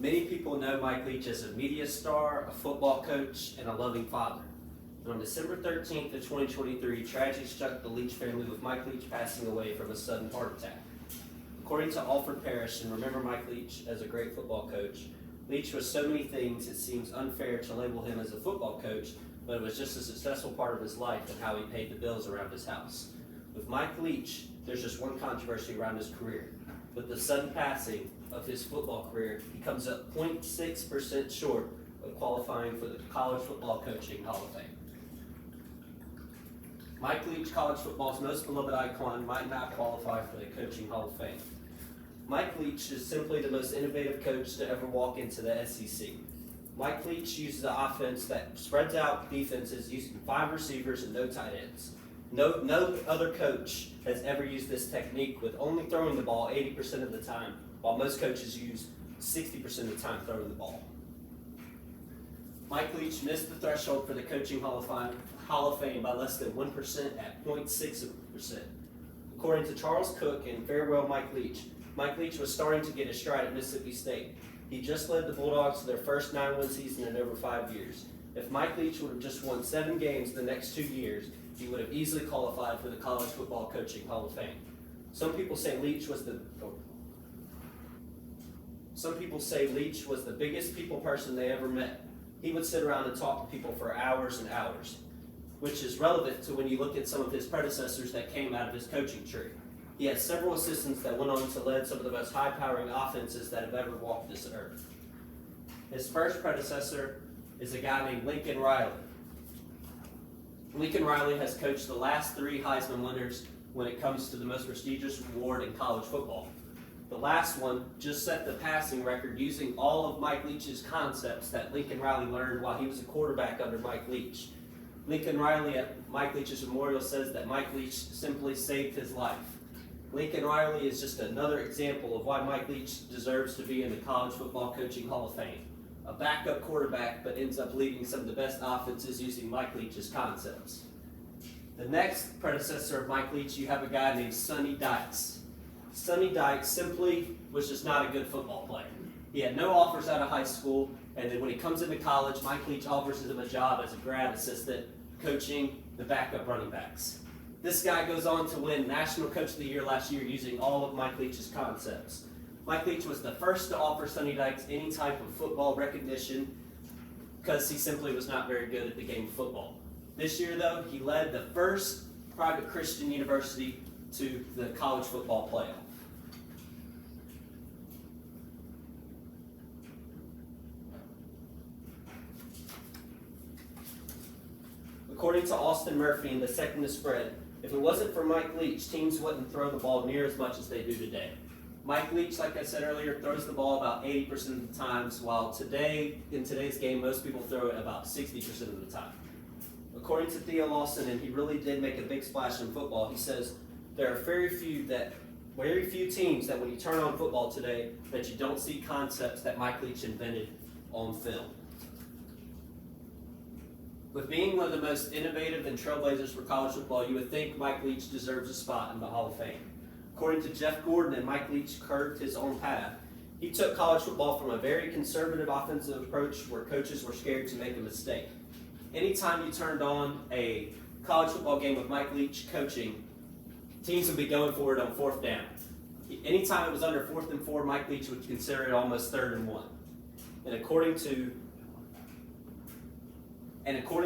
Many people know Mike Leach as a media star, a football coach, and a loving father. And on December 13th of 2023, tragedy struck the Leach family with Mike Leach passing away from a sudden heart attack. According to Alfred Parrish, and remember Mike Leach as a great football coach, Leach was so many things it seems unfair to label him as a football coach, but it was just a successful part of his life and how he paid the bills around his house. With Mike Leach, there's just one controversy around his career. With the sudden passing of his football career, he comes up 0.6% short of qualifying for the College Football Coaching Hall of Fame. Mike Leach, college football's most beloved icon, might not qualify for the Coaching Hall of Fame. Mike Leach is simply the most innovative coach to ever walk into the SEC. Mike Leach uses an offense that spreads out defenses using 5 receivers and no tight ends. No other coach has ever used this technique with only throwing the ball 80% of the time, while most coaches use 60% of the time throwing the ball. Mike Leach missed the threshold for the Coaching Hall of Fame by less than 1% at 0.6%. According to Charles Cook and Farewell Mike Leach was starting to get his stride at Mississippi State. He just led the Bulldogs to their first 9-win season in over 5 years. If Mike Leach would have just won 7 games the next 2 years, he would have easily qualified for the College Football Coaching Hall of Fame. Some people say Leach was the biggest people person they ever met. He would sit around and talk to people for hours and hours, which is relevant to when you look at some of his predecessors that came out of his coaching tree. He had several assistants that went on to lead some of the most high-powering offenses that have ever walked this earth. His first predecessor is a guy named Lincoln Riley. Lincoln Riley has coached the last 3 Heisman winners when it comes to the most prestigious award in college football. The last one just set the passing record using all of Mike Leach's concepts that Lincoln Riley learned while he was a quarterback under Mike Leach. Lincoln Riley at Mike Leach's memorial says that Mike Leach simply saved his life. Lincoln Riley is just another example of why Mike Leach deserves to be in the College Football Coaching Hall of Fame. A backup quarterback, but ends up leading some of the best offenses using Mike Leach's concepts. The next predecessor of Mike Leach, you have a guy named Sonny Dykes. Sonny Dykes simply was just not a good football player. He had no offers out of high school, and then when he comes into college, Mike Leach offers him a job as a grad assistant coaching the backup running backs. This guy goes on to win National Coach of the Year last year using all of Mike Leach's concepts. Mike Leach was the first to offer Sonny Dykes any type of football recognition because he simply was not very good at the game of football. This year, though, he led the first private Christian university to the college football playoff. According to Austin Murphy in The Second to Spread, if it wasn't for Mike Leach, teams wouldn't throw the ball near as much as they do today. Mike Leach, like I said earlier, throws the ball about 80% of the times, while in today's game, most people throw it about 60% of the time. According to Theo Lawson, and he really did make a big splash in football, he says, there are very few teams that when you turn on football today, that you don't see concepts that Mike Leach invented on film. With being one of the most innovative and trailblazers for college football, you would think Mike Leach deserves a spot in the Hall of Fame. According to Jeff Gordon, and Mike Leach carved his own path. He took college football from a very conservative offensive approach where coaches were scared to make a mistake. Anytime you turned on a college football game with Mike Leach coaching, teams would be going for it on 4th down. Anytime it was under 4th and 4, Mike Leach would consider it almost 3rd and 1. And according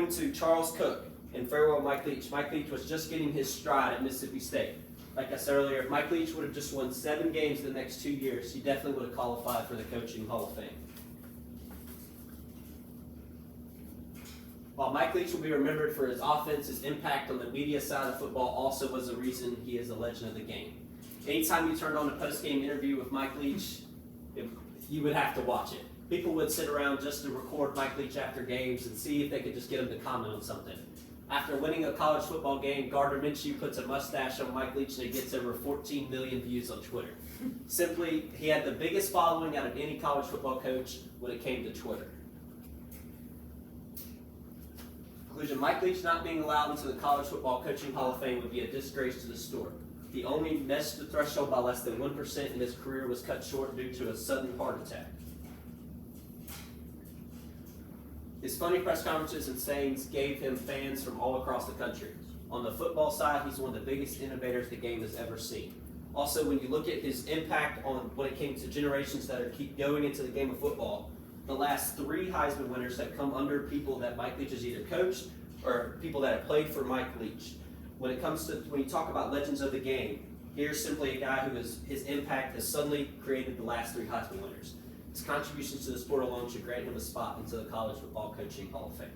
to Charles Cook and Farewell Mike Leach was just getting his stride at Mississippi State. Like I said earlier, if Mike Leach would have just won 7 games the next 2 years, he definitely would have qualified for the Coaching Hall of Fame. While Mike Leach will be remembered for his offense, his impact on the media side of football also was the reason he is a legend of the game. Anytime you turned on a post-game interview with Mike Leach, you would have to watch it. People would sit around just to record Mike Leach after games and see if they could just get him to comment on something. After winning a college football game, Gardner Minshew puts a mustache on Mike Leach and it gets over 14 million views on Twitter. Simply, he had the biggest following out of any college football coach when it came to Twitter. Conclusion, Mike Leach not being allowed into the College Football Coaching Hall of Fame would be a disgrace to the sport. He only missed the threshold by less than 1%, and his career was cut short due to a sudden heart attack. His funny press conferences and sayings gave him fans from all across the country. On the football side, he's one of the biggest innovators the game has ever seen. Also, when you look at his impact on when it came to generations that are keep going into the game of football, the last 3 Heisman winners have come under people that Mike Leach has either coached or people that have played for Mike Leach. When you talk about legends of the game, here's simply a guy his impact has suddenly created the last 3 Heisman winners. His contributions to the sport alone should grant him a spot into the College Football Coaching Hall of Fame.